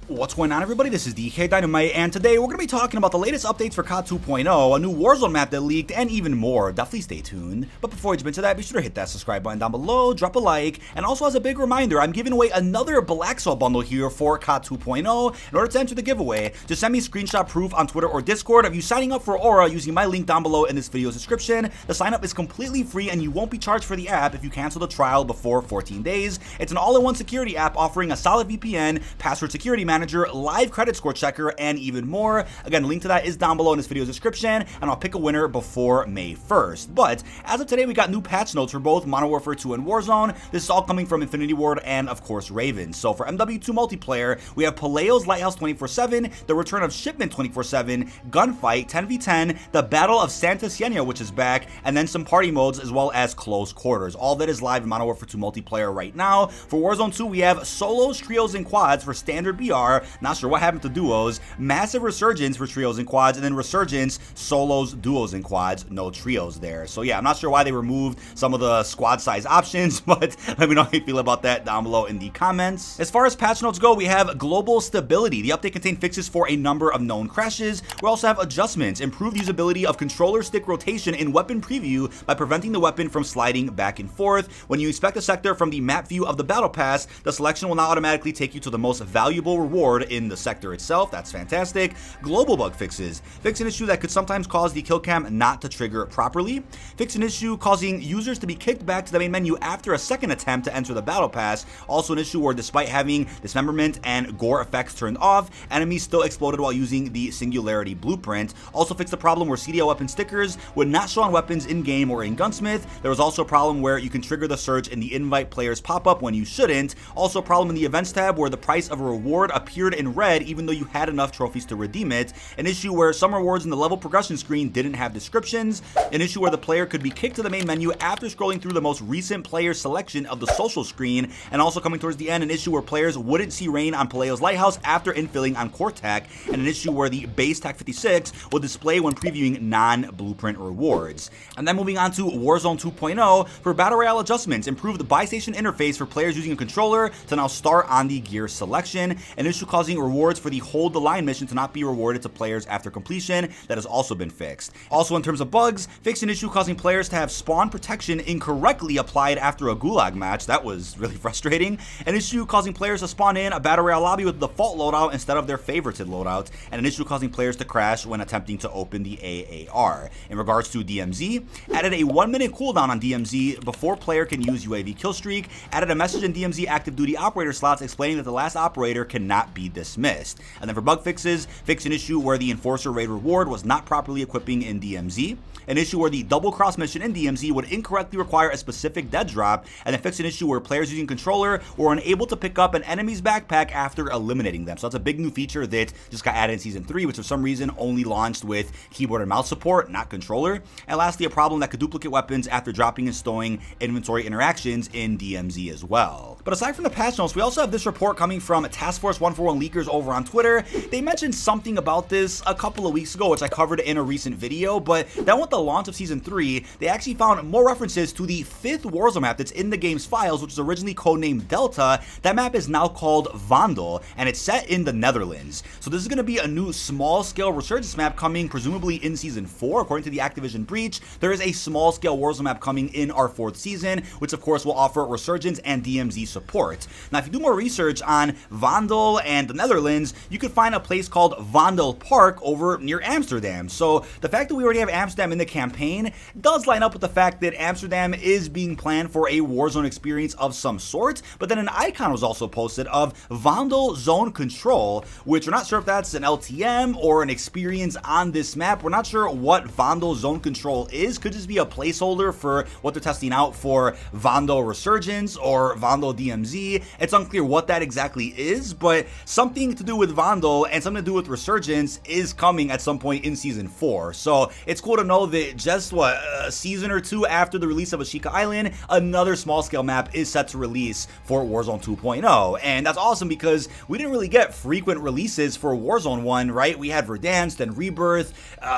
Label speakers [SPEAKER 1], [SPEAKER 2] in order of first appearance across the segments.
[SPEAKER 1] What's going on, everybody? This is dkdynamite, and today we're going to be talking about the latest updates for COD 2.0, a new Warzone map that leaked, and even more. Definitely stay tuned. But before we jump into that, be sure to hit that subscribe button down below, drop a like, and also as a big reminder, I'm giving away another Blackcell bundle here for COD 2.0. In order to enter the giveaway, just send me screenshot proof on Twitter or Discord of you signing up for Aura using my link down below in this video's description. The sign up is completely free, and you won't be charged for the app if you cancel the trial before 14 days. It's an all-in-one security app offering a solid VPN, password security manager, live credit score checker, and even more. Again, the link to that is down below in this video's description, and I'll pick a winner before May 1st. But as of today, we got new patch notes for both Modern Warfare 2 and Warzone. This is all coming from Infinity Ward and, of course, Raven. So for MW2 multiplayer, we have Paleo's Lighthouse 24/7, the return of Shipment 24/7, Gunfight 10v10, the Battle of Santa Siena, which is back, and then some party modes as well as close quarters. All that is live in Modern Warfare 2 multiplayer right now. For Warzone 2, we have solos, trios, and quads for standard BR. Not sure what happened to duos. Massive Resurgence for trios and quads, and then Resurgence, solos, duos, and quads. No trios there. So yeah, I'm not sure why they removed some of the squad size options, but let me know how you feel about that down below in the comments. As far as patch notes go, we have global stability. The update contained fixes for a number of known crashes. We also have adjustments, improved usability of controller stick rotation in weapon preview by preventing the weapon from sliding back and forth. When you inspect a sector from the map view of the battle pass, the selection will now automatically take you to the most valuable reward in the sector itself. That's fantastic. Global bug fixes. Fix an issue that could sometimes cause the kill cam not to trigger properly. Fix an issue causing users to be kicked back to the main menu after a second attempt to enter the battle pass. Also an issue where despite having dismemberment and gore effects turned off, enemies still exploded while using the singularity blueprint. Also fixed the problem where CDL weapon stickers would not show on weapons in game or in Gunsmith. There was also a problem where you can trigger the search in the invite players pop-up when you shouldn't. Also a problem in the events tab where the price of a reward appeared in red even though you had enough trophies to redeem it. An issue where some rewards in the level progression screen didn't have descriptions. An issue where the player could be kicked to the main menu after scrolling through the most recent player selection of the social screen. And also coming towards the end, an issue where players wouldn't see rain on Paleo's Lighthouse after infilling on Core Tac, and an issue where the base TAC 56 will display when previewing non-blueprint rewards. And then moving on to Warzone 2.0, for Battle Royale adjustments, improved the by-station interface for players using a controller to now start on the gear selection. An issue causing rewards for the Hold the Line mission to not be rewarded to players after completion. That has also been fixed. Also in terms of bugs, fixed an issue causing players to have spawn protection incorrectly applied after a gulag match. That was really frustrating. An issue causing players to spawn in a Battle Royale lobby with the default loadout instead of their favorited loadout. And an issue causing players to crash when attempting to open the AAR. In regards to DMZ, added a 1-minute cooldown on DMZ before player can use UAV killstreak. Added a message in DMZ active duty operator slots explaining that the last operator cannot be dismissed. And then for bug fixes, fixed an issue where the Enforcer raid reward was not properly equipping in DMZ. An issue where the double cross mission in DMZ would incorrectly require a specific dead drop, and then fixed an issue where players using controller were unable to pick up an enemy's backpack after eliminating them. So that's a big new feature that just got added in Season 3, which for some reason only launched with keyboard and mouse support, not controller. And lastly, a problem that could duplicate weapons after dropping and stowing inventory interactions in DMZ as well. But aside from the patch notes, we also have this report coming from Task Force 141 leakers over on Twitter. They mentioned something about this a couple of weeks ago, which I covered in a recent video, but then with the launch of Season 3, they actually found more references to the 5th Warzone map that's in the game's files, which was originally codenamed Delta. That map is now called Vondel, and it's set in the Netherlands. So this is going to be a new small-scale Resurgence map coming presumably in Season 4, according to the Activision breach. There is a small-scale Warzone map coming in our 4th season, which of course will offer Resurgence and DMZ support. Now, if you do more research on Vondel and the Netherlands, you could find a place called Vondel Park over near Amsterdam. So the fact that we already have Amsterdam in the campaign does line up with the fact that Amsterdam is being planned for a Warzone experience of some sort. But then an icon was also posted of Vondel Zone Control, which we're not sure if that's an LTM or an experience on this map. We're not sure what Vondel Zone Control is. Could just be a placeholder for what they're testing out for Vondel Resurgence or Vondel DMZ. It's unclear what that exactly is, but something to do with Vondel and something to do with Resurgence is coming at some point in Season 4. So it's cool to know that just a season or two after the release of Ashika Island, another small-scale map is set to release for Warzone 2.0. And that's awesome because we didn't really get frequent releases for Warzone 1, right? We had Verdansk, then Rebirth,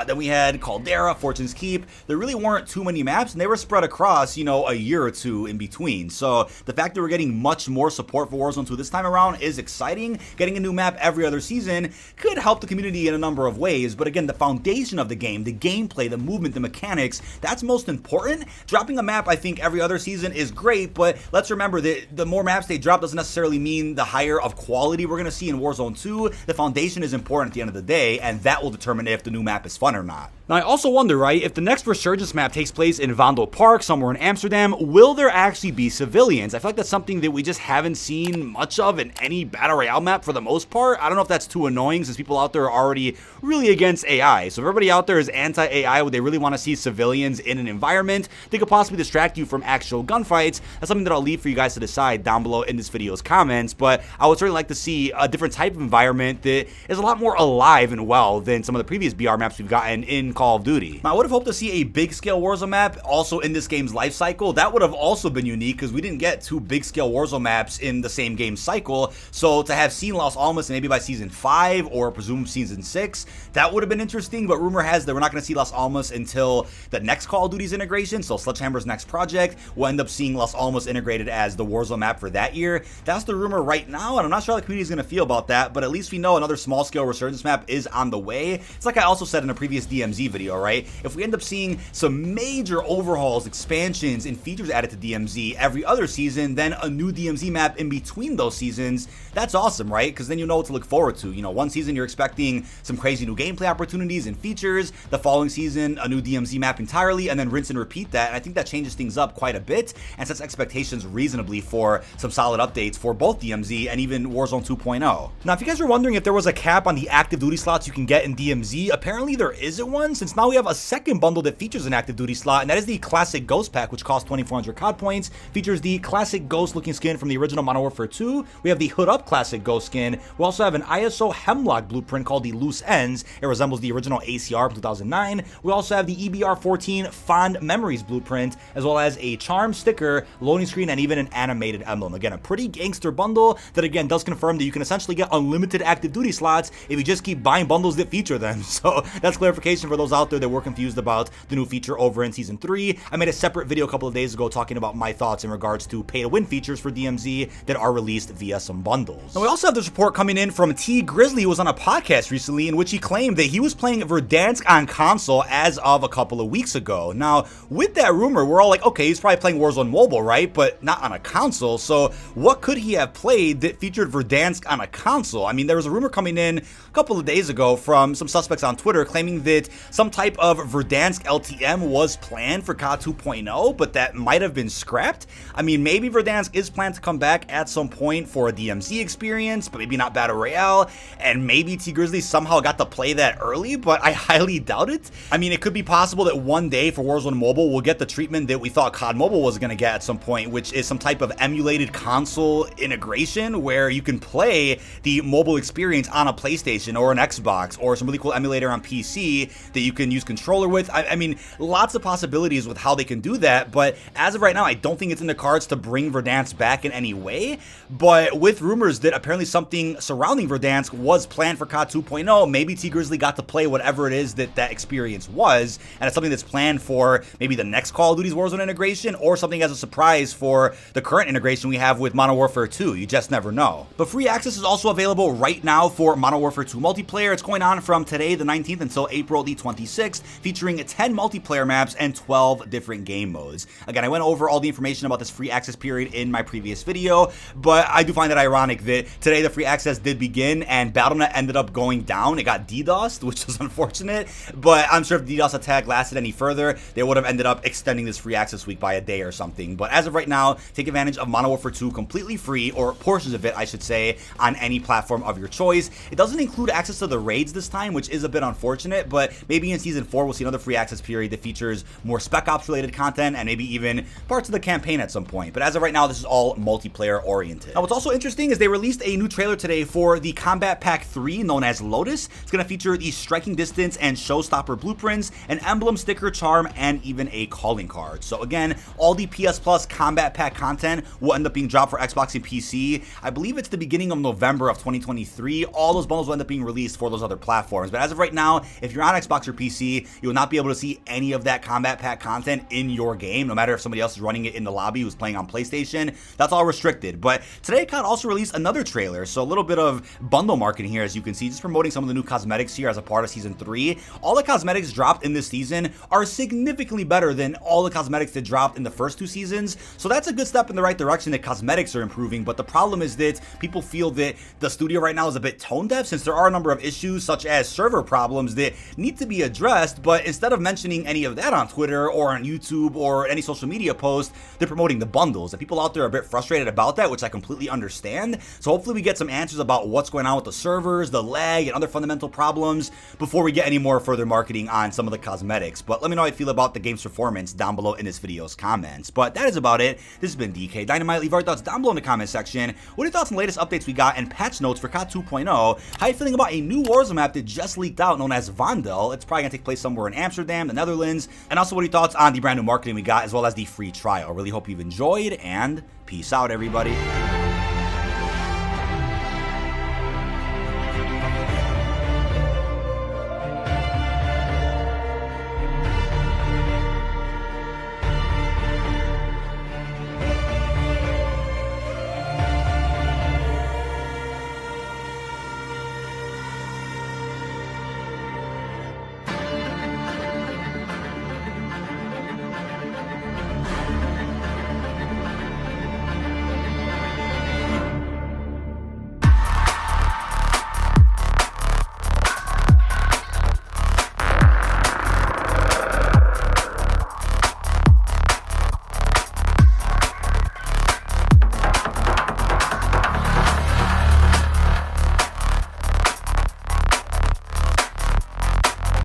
[SPEAKER 1] then we had Caldera, Fortune's Keep. There really weren't too many maps, and they were spread across, a year or two in between. So the fact that we're getting much more support for Warzone 2 this time around is exciting. getting a new map every other season could help the community in a number of ways, but again, the foundation of the game, the gameplay, the movement, the mechanics, that's most important. Dropping a map, I think, every other season is great, but let's remember that the more maps they drop doesn't necessarily mean the higher of quality we're going to see in Warzone 2. The foundation is important at the end of the day, and that will determine if the new map is fun or not. Now, I also wonder, right, if the next Resurgence map takes place in Vondel Park, somewhere in Amsterdam, will there actually be civilians? I feel like that's something that we just haven't seen much of in any Battle Royale map for the most part. I don't know if that's too annoying since people out there are already really against AI. So if everybody out there is anti-AI, would they really want to see civilians in an environment that could possibly distract you from actual gunfights? That's something that I'll leave for you guys to decide down below in this video's comments, but I would certainly like to see a different type of environment that is a lot more alive and well than some of the previous BR maps we've gotten in Call of Duty. Now, I would have hoped to see a big scale Warzone map also in this game's life cycle. That would have also been unique because we didn't get 2 big scale Warzone maps in the same game cycle. So to have seen Los Alamos maybe by season 5 or presumed season 6, that would have been interesting. But rumor has that we're not going to see Los Alamos until the next Call of Duty's integration. So Sledgehammer's next project, we'll end up seeing Los Alamos integrated as the Warzone map for that year. That's the rumor right now, and I'm not sure how the community is going to feel about that, but at least we know another small scale Resurgence map is on the way. It's like I also said in a previous DMZ video, right? If we end up seeing some major overhauls, expansions, and features added to DMZ every other season, then a new DMZ map in between those seasons, that's awesome, right? Because then you know what to look forward to. You know, one season you're expecting some crazy new gameplay opportunities and features, the following season a new DMZ map entirely, and then rinse and repeat that, and I think that changes things up quite a bit and sets expectations reasonably for some solid updates for both DMZ and even Warzone 2.0. Now, if you guys were wondering if there was a cap on the active duty slots you can get in DMZ, apparently there isn't one, since now we have a second bundle that features an active duty slot, and that is the Classic Ghost Pack, which costs 2,400 COD points, features the Classic Ghost looking skin from the original Modern Warfare 2, we have the Hood Up Classic Ghost skin, we also have an ISO Hemlock blueprint called the Loose Ends, it resembles the original ACR from 2009, we also have the EBR-14 Fond Memories blueprint, as well as a charm sticker, loading screen, and even an animated emblem. Again, a pretty gangster bundle that again does confirm that you can essentially get unlimited active duty slots if you just keep buying bundles that feature them. So that's clarification for those out there that were confused about the new feature over in Season 3. I made a separate video a couple of days ago talking about my thoughts in regards to pay-to-win features for DMZ that are released via some bundles. Now, we also have this report coming in from T. Grizzly, who was on a podcast recently in which he claimed that he was playing Verdansk on console as of a couple of weeks ago. Now, with that rumor, we're all like, okay, he's probably playing Warzone Mobile, right? But not on a console. So what could he have played that featured Verdansk on a console? I mean, there was a rumor coming in a couple of days ago from some suspects on Twitter claiming that some type of Verdansk LTM was planned for COD 2.0, but that might have been scrapped. I mean, maybe Verdansk is planned to come back at some point for a DMZ experience, but maybe not Battle Royale, and maybe T. Grizzly somehow got to play that early, but I highly doubt it. I mean, it could be possible that one day for Warzone Mobile we'll get the treatment that we thought COD Mobile was going to get at some point, which is some type of emulated console integration where you can play the mobile experience on a PlayStation or an Xbox or some really cool emulator on PC that you can use controller with. I mean, lots of possibilities with how they can do that, but as of right now, I don't think it's in the cards to bring Verdansk back in any way, but with rumors that apparently something surrounding Verdansk was planned for COD 2.0, maybe T. Grizzly got to play whatever it is that that experience was, and it's something that's planned for maybe the next Call of Duty's Warzone integration, or something as a surprise for the current integration we have with Modern Warfare 2. You just never know. But free access is also available right now for Modern Warfare 2 multiplayer. It's going on from today, the 19th, until April the 26th, featuring 10 multiplayer maps and 12 different game modes. Again, I went over all the information about this free access period in my previous video, but I do find it ironic that today the free access did begin and Battle.net ended up going down. It got DDoSed, which was unfortunate, but I'm sure if the DDoS attack lasted any further, they would have ended up extending this free access week by a day or something. But as of right now, take advantage of Modern Warfare 2 completely free, or portions of it, I should say, on any platform of your choice. It doesn't include access to the raids this time, which is a bit unfortunate, but maybe in Season 4 we'll see another free access period that features more Spec Ops related content and maybe even parts of the campaign at some point. But as of right now, this is all multiplayer oriented. Now, what's also interesting is they released a new trailer today for the Combat Pack 3, known as Lotus. It's going to feature the striking distance and showstopper blueprints, an emblem, sticker, charm, and even a calling card. So again, all the PS Plus Combat Pack content will end up being dropped for Xbox and PC. I believe it's the beginning of November of 2023. All those bundles will end up being released for those other platforms. But as of right now, if you're on Xbox or PC, you will not be able to see any of that Combat Pack content in your game, no matter if somebody else is running it in the lobby who's playing on PlayStation. That's all restricted. But today, COD also released another trailer. trailer. So a little bit of bundle marketing here, as you can see, just promoting some of the new cosmetics here as a part of Season 3. All the cosmetics dropped in this season are significantly better than all the cosmetics that dropped in the first 2 seasons. So that's a good step in the right direction that cosmetics are improving, but the problem is that people feel that the studio right now is a bit tone deaf, since there are a number of issues such as server problems that need to be addressed, but instead of mentioning any of that on Twitter or on YouTube or any social media post, they're promoting the bundles. And people out there are a bit frustrated about that, which I completely understand. So hopefully we get some answers about what's going on with the servers, the lag, and other fundamental problems before we get any more further marketing on some of the cosmetics. But let me know how you feel about the game's performance down below in this video's comments. But that is about it. This has been dkdynamite. Leave our thoughts down below in the comment section. What are your thoughts on the latest updates we got and patch notes for COD 2.0? How are you feeling about a new Warzone map that just leaked out known as Vondel? It's probably going to take place somewhere in Amsterdam, the Netherlands. And also, what are your thoughts on the brand new marketing we got, as well as the free trial? Really hope you've enjoyed, and peace out, everybody.